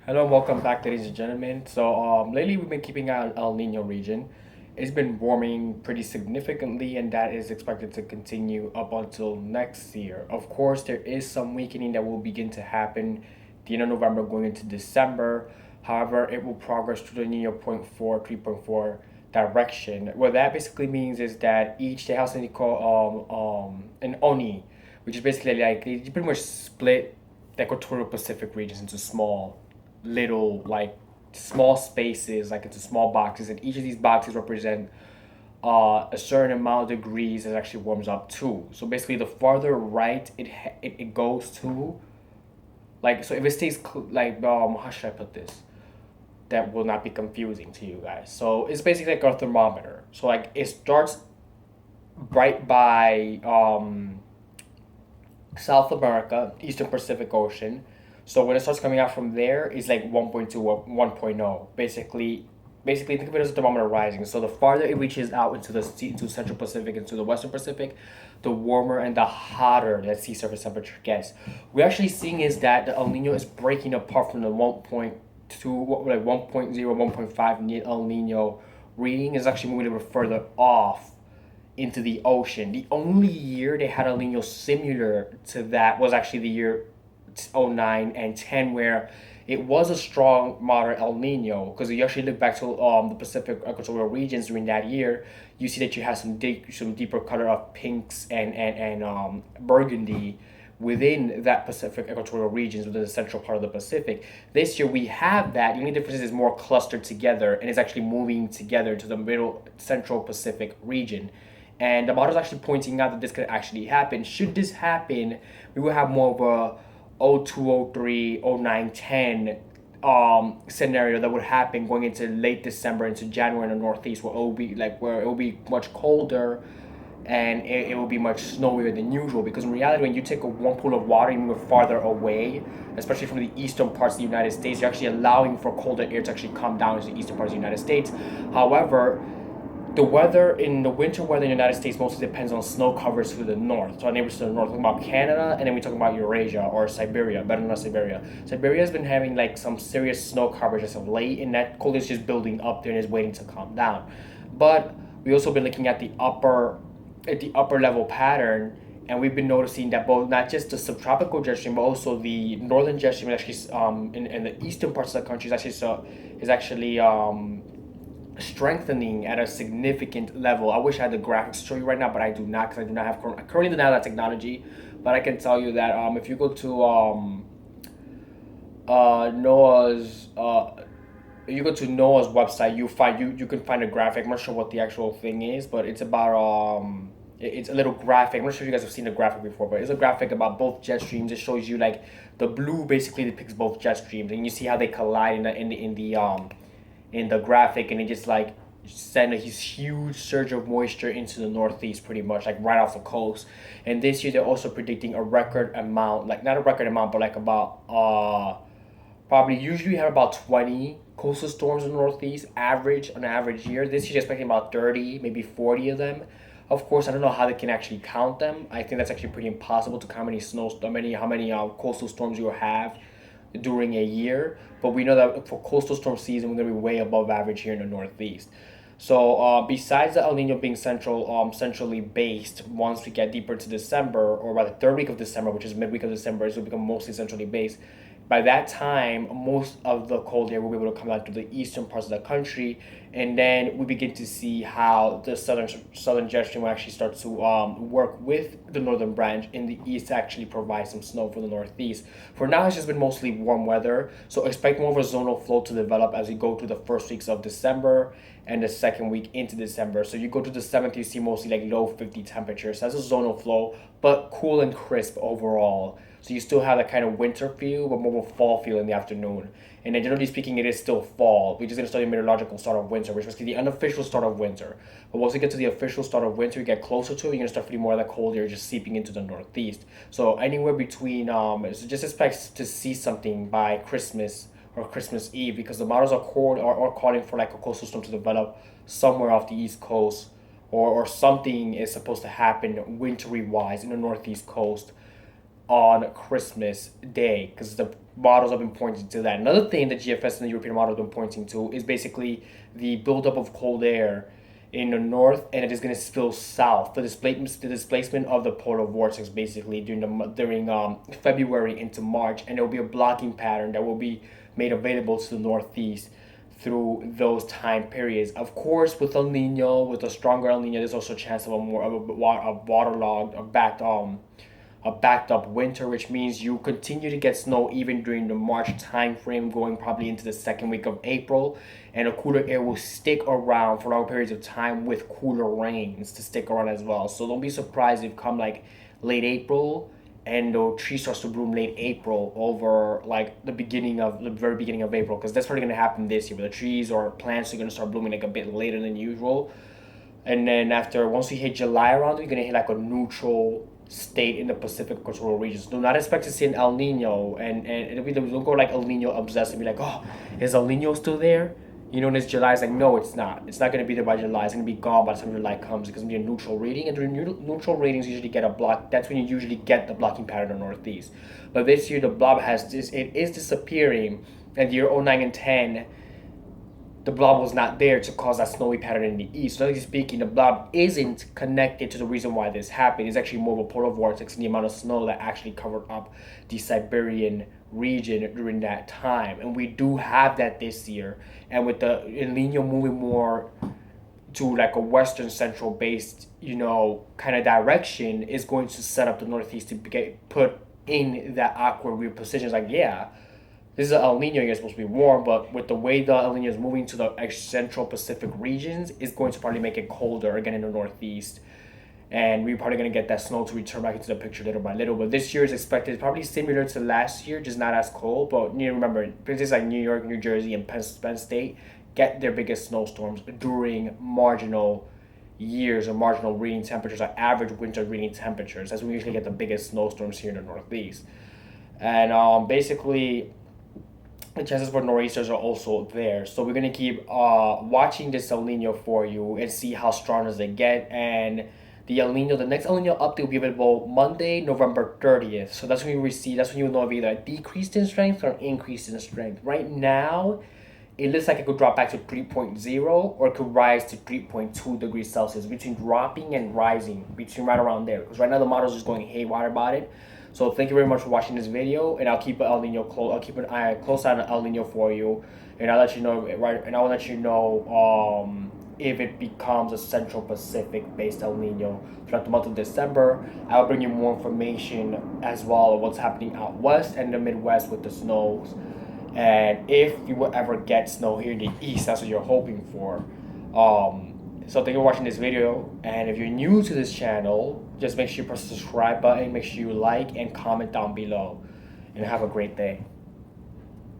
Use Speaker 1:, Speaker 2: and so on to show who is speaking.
Speaker 1: Hello, welcome back, ladies and gentlemen. Lately we've been keeping an El Nino region. It's been warming pretty significantly, and that is expected to continue up until next year. Of course, there is some weakening that will begin to happen the end of November going into December. However, it will progress to the Nino point 4, 3.4 direction. What that basically means is that each they have something called an Oni, which is basically like you pretty much split the equatorial Pacific regions into little small spaces, like into small boxes, and each of these boxes represent a certain amount of degrees that actually warms up too. So basically, the farther right it goes to, like, so if it stays how should I put this? That will not be confusing to you guys. So it's basically like a thermometer. So like it starts right by South America, Eastern Pacific Ocean. So when it starts coming out from there, it's like 1.2 or 1.0. Basically think of it as a thermometer rising. So the farther it reaches out into Central Pacific, into the Western Pacific, the warmer and the hotter that sea surface temperature gets. We're actually seeing is that the El Nino is breaking apart from the 1.2, like 1.0, 1.5 El Nino reading is actually moving a little bit further off into the ocean. The only year they had El Nino similar to that was actually the year '09 and 10, where it was a strong moderate El Nino. Because you actually look back to the Pacific equatorial regions during that year, you see that you have some deeper color of pinks and burgundy within that Pacific equatorial regions within the central part of the Pacific. This year we have that. The only difference is more clustered together and it's actually moving together to the middle central Pacific region. And the model is actually pointing out that this could actually happen. Should this happen, we will have more of a '02, '03, '09, '10 scenario that would happen going into late December into January in the Northeast, where it will be much colder and it will be much snowier than usual. Because in reality, when you take one pool of water and move it farther away, especially from the eastern parts of the United States, you're actually allowing for colder air to actually come down into the eastern parts of the United States. However, the winter weather in the United States mostly depends on snow coverage to the north. So our neighbors to the north, talking about Canada, and then we talk about Eurasia or Siberia, better known as Siberia. Siberia has been having like some serious snow coverage as of late, and that cold is just building up there and is waiting to calm down. But we also been looking at the upper level pattern, and we've been noticing that both not just the subtropical jet stream, but also the northern jet stream, actually in the eastern parts of the country is actually strengthening at a significant level. I wish I had the graphics to show you right now, but I do not, because I currently do not have that technology. But I can tell you that if you go to Noah's you go to Noah's website, you can find a graphic. I'm not sure what the actual thing is, but it's about it's a little graphic. I'm not sure if you guys have seen the graphic before, but it's a graphic about both jet streams. It shows you like the blue basically depicts both jet streams, and you see how they collide in the graphic, and it just like send a huge surge of moisture into the northeast, pretty much like right off the coast. And this year they're also predicting a record amount, like not a record amount, but like about probably usually have about 20 coastal storms in the northeast average on an average year. This year they're expecting about 30, maybe 40 of them. Of course, I don't know how they can actually count them. I think that's actually pretty impossible to count how many coastal storms you have during a year. But we know that for coastal storm season, we're gonna be way above average here in the Northeast. So besides the El Nino being centrally based, once we get deeper to December, or by the third week of December, which is midweek of December, it will become mostly centrally based. By that time, most of the cold air will be able to come out to the eastern parts of the country, and then we begin to see how the southern jet stream will actually start to work with the northern branch in the east to actually provide some snow for the northeast. For now, it's just been mostly warm weather, so expect more of a zonal flow to develop as we go through the first weeks of December and the second week into December. So you go to the 7th, you see mostly like low 50 temperatures. That's a zonal flow, but cool and crisp overall. So you still have that kind of winter feel, but more of a fall feel in the afternoon. And then generally speaking, it is still fall. We're just gonna start the meteorological start of winter, which is the unofficial start of winter. But once we get to the official start of winter, you get closer to it, you're gonna start feeling more of that cold air just seeping into the northeast. So anywhere between so just expect to see something by Christmas or Christmas Eve, because the models are calling for like a coastal storm to develop somewhere off the east coast, or something is supposed to happen wintry wise in the northeast coast on Christmas Day, because models have been pointing to that. Another thing that GFS and the European model have been pointing to is basically the buildup of cold air in the north, and it is going to spill south. The displacement of the polar vortex basically during February into March, and there will be a blocking pattern that will be made available to the northeast through those time periods. Of course, with El Nino, with a stronger El Nino, there's also a chance of a waterlogged, a backed up winter, which means you continue to get snow even during the March time frame, going probably into the second week of April, and the cooler air will stick around for long periods of time with cooler rains to stick around as well. So don't be surprised if come like late April and the tree starts to bloom late April over like the very beginning of April, because that's probably gonna happen this year. But the trees or plants are gonna start blooming like a bit later than usual, and then once we hit July around, we're gonna hit like a neutral state in the Pacific equatorial regions. Do not expect to see an El Nino, and we don't go like El Nino obsessed and be like, oh, is El Nino still there? You know, and it's July. It's like, no, it's not. It's not going to be there by July. It's going to be gone by the time July comes. It's going to be a neutral reading, and during neutral readings usually get a block. That's when you usually get the blocking pattern in the Northeast. But this year the blob it is disappearing, and the year 09 and 10, the blob was not there to cause that snowy pattern in the east. So, technically speaking, the blob isn't connected to the reason why this happened. It's actually more of a polar vortex and the amount of snow that actually covered up the Siberian region during that time. And we do have that this year. And with the El Nino moving more to like a western central based, kind of direction, is going to set up the Northeast to get put in that awkward weird position. It's like, yeah, this is El Nino, you're supposed to be warm, but with the way the El Nino is moving to the central Pacific regions, it's going to probably make it colder again in the Northeast. And we're probably going to get that snow to return back into the picture little by little. But this year is expected probably similar to last year, just not as cold. But remember, places like New York, New Jersey, and Penn State get their biggest snowstorms during marginal years or marginal reading temperatures or average winter reading temperatures. That's when we usually get the biggest snowstorms here in the Northeast. And basically, the chances for nor'easters are also there. So we're gonna keep watching this El Nino for you and see how strong does it get. And the next El Nino update will be available Monday, November 30th. So that's when that's when you will know if either decreased in strength or increased in strength. Right now, it looks like it could drop back to 3.0 or it could rise to 3.2 degrees Celsius, between dropping and rising, between right around there. Because right now the model is just going haywire about it. So thank you very much for watching this video, and I'll keep I'll keep an eye close eye on El Nino for you, and I'll let you know I'll let you know if it becomes a Central Pacific based El Nino throughout the month of December. I'll bring you more information as well of what's happening out west and the Midwest with the snows, and if you will ever get snow here in the east, that's what you're hoping for. So thank you for watching this video, and if you're new to this channel, just make sure you press the subscribe button, make sure you like and comment down below, and have a great day.